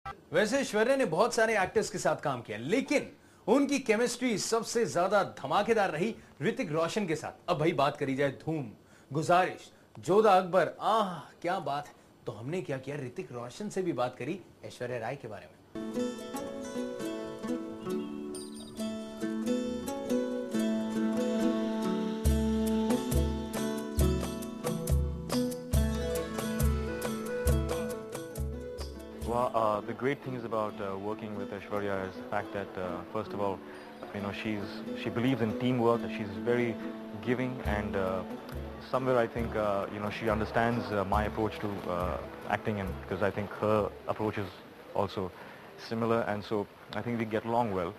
वैसे ऐश्वर्या ने बहुत सारे एक्टर्स के साथ काम किया, लेकिन उनकी केमिस्ट्री सबसे ज्यादा धमाकेदार रही ऋतिक रोशन के साथ। अब भाई बात करी जाए धूम, गुजारिश, जोधा अकबर, आह क्या बात है। तो हमने क्या किया, ऋतिक रोशन से भी बात करी ऐश्वर्या राय के बारे में। Well, the great things about working with Aishwarya is the fact that, first of all, she believes in teamwork. She's very giving, and somewhere I think she understands my approach to acting, and because I think her approach is also similar, and so I think we get along well.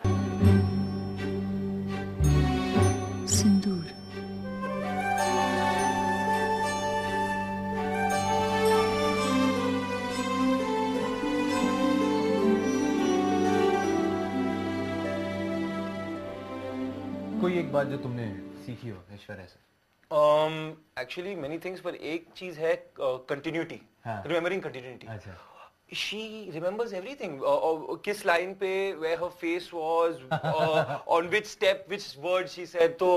सिंदूर। कोई एक बात जो तुमने सीखी हो ऐश्वर्या से? Actually many things, पर एक चीज है continuity, remembering continuity. अच्छा। She remembers everything. किस line पे, where her face was, on which step, which word she said. तो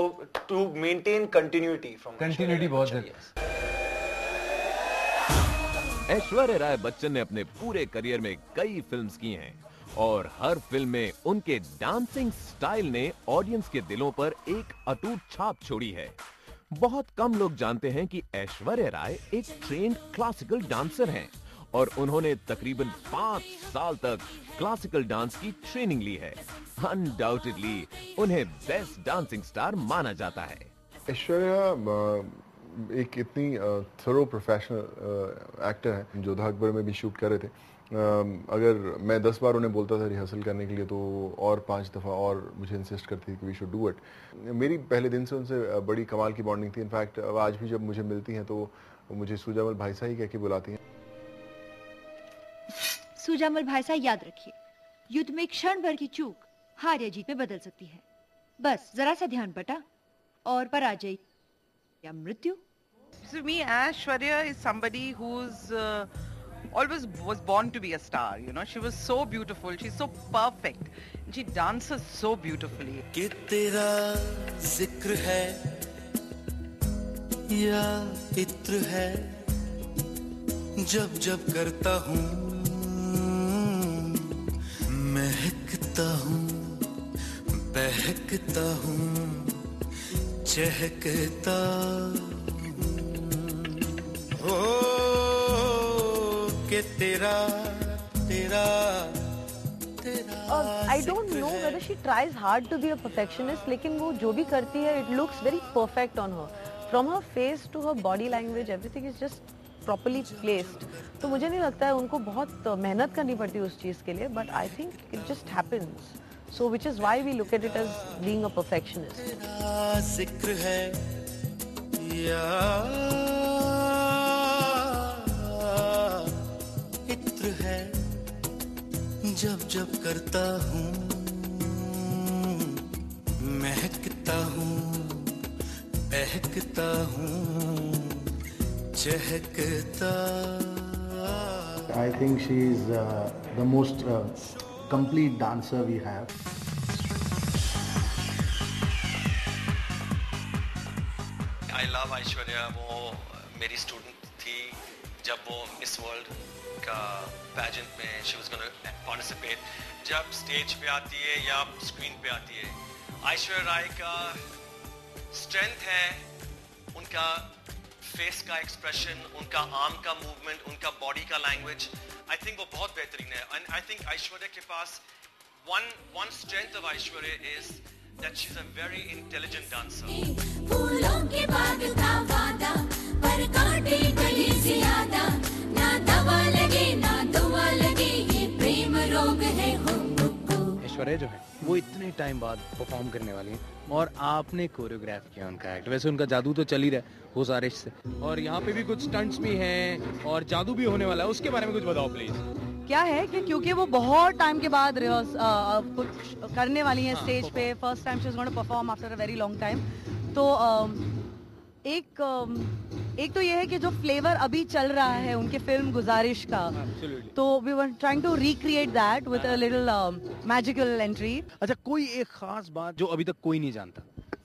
to maintain continuity from. Continuity बहुत है। ऐश्वर्या राय बच्चन ने अपने पूरे करियर में कई फिल्म्स की हैं और हर फिल्म में उनके डांसिंग स्टाइल ने ऑडियंस के दिलों पर एक अटूट छाप छोड़ी है। बहुत कम लोग जानते हैं कि ऐश्वर्या राय एक ट्रेन्ड क्लासिकल डांसर हैं और उन्होंने तकरीबन 5 साल तक क्लासिकल डांस की ट्रेनिंग ली है। अनडाउटेडली उन्हें बेस्ट डांसिंग स्टार माना जाता है। ऐश्वर्या एक इतनी थरो प्रोफेशनल एक्टर है। जोधा अकबर में भी शूट कर रहे थे। अगर मैं 10 बार उन्हें बोलता था रिहर्सल करने के लिए, तो और 5 दफ़ा और मुझे इंसिस्ट करती थी कि वी शुड डू इट। मेरी पहले दिन से उनसे बड़ी कमाल की बॉन्डिंग थी। इनफैक्ट आज भी जब मुझे मिलती हैं तो मुझे सुजामल भाईसा ही कह के बुलाती हैं। सुजामल भाईसा, याद रखिए, युद्ध में क्षण भर की चूक हार या जीत में बदल सकती है। बस जरा सा ध्यान बटा और पराजय या मृत्यु। To me, Aishwarya is somebody who's always was born to be a star. You know, she was so beautiful. She's so perfect. She dances so beautifully. कि तेरा जिक्र है या इत्र है, जब जब करता हूँ महकता हूँ, बहकता हूँ, चहकता हो के तेरा तेरा तेरा। I don't know whether she tries hard to be a perfectionist, लेकिन वो जो भी करती है, it looks very perfect on her. From her face to her body language, everything is just properly placed. तो मुझे नहीं लगता है उनको बहुत मेहनत करनी पड़ती है उस चीज के लिए, but I think it just happens. So which is why we look at it as being a perfectionist. तेरा जिक्र है या इत्र है, जब जब करता हूँ महकता हूँ, बहकता हूँ, चहकता। I think she is the most complete dancer we have. I love Aishwarya. वो मेरी स्टूडेंट थी जब वो मिस वर्ल्ड का पैजेंट में she was gonna participate. जब स्टेज पे आती है या स्क्रीन पे आती है, ऐश्वर्या राय का स्ट्रेंथ है उनका फेस का एक्सप्रेशन, उनका आर्म का मूवमेंट, उनका बॉडी का लैंग्वेज। आई थिंक वो बहुत बेहतरीन है। एंड आई थिंक ऐश्वर्या के पास one strength of Aishwarya is that she's a very intelligent dancer. फूलों के बाग का वादा, पर कांटे गली ज़्यादा, ना दवा लगे ना दुआ लगे, ये प्रेम रोग है हो। ऐश्वर्या जो है वो इतने टाइम बाद परफॉर्म करने वाली हैं और आपने कोरियोग्राफ किया उनका एक्ट। वैसे उनका जादू तो चल ही रहा है गुजारिश से, और यहाँ पे भी कुछ स्टंट्स भी हैं और जादू भी होने वाला है, उसके बारे में कुछ बताओ प्लीज। क्या है कि क्योंकि वो बहुत टाइम के बाद कुछ करने वाली हैं स्टेज पे, first time she is going to perform after a very long time, तो एक तो ये है कि जो फ्लेवर अभी चल रहा है उनके फिल्म गुजारिश का, तो we were trying to recreate that with a little magical entry. अच्छा, कोई एक खास बात जो अभी तक कोई नहीं जानता?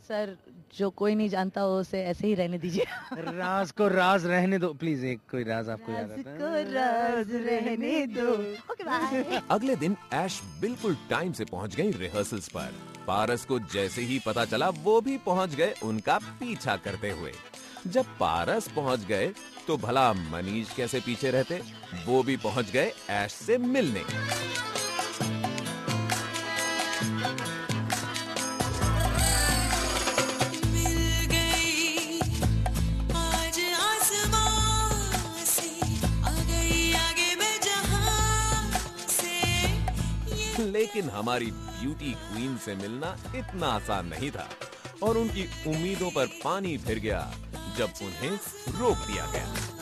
सर, जो कोई नहीं जानता वो उसे ऐसे ही रहने दीजिए। राज को राज रहने दो प्लीज। एक कोई राज आपको याद आता है? को राज रहने दो। Okay bye. अगले दिन ऐश बिल्कुल टाइम से पहुंच गई रिहर्सल्स पर। पारस को जैसे ही पता चला वो भी पहुंच गए उनका पीछा करते हुए। जब पारस पहुंच गए तो भला मनीष कैसे पीछे रहते, वो भी पहुंच गए ऐश से मिलने। लेकिन हमारी ब्यूटी क्वीन से मिलना इतना आसान नहीं था और उनकी उम्मीदों पर पानी फिर गया जब उन्हें रोक दिया गया।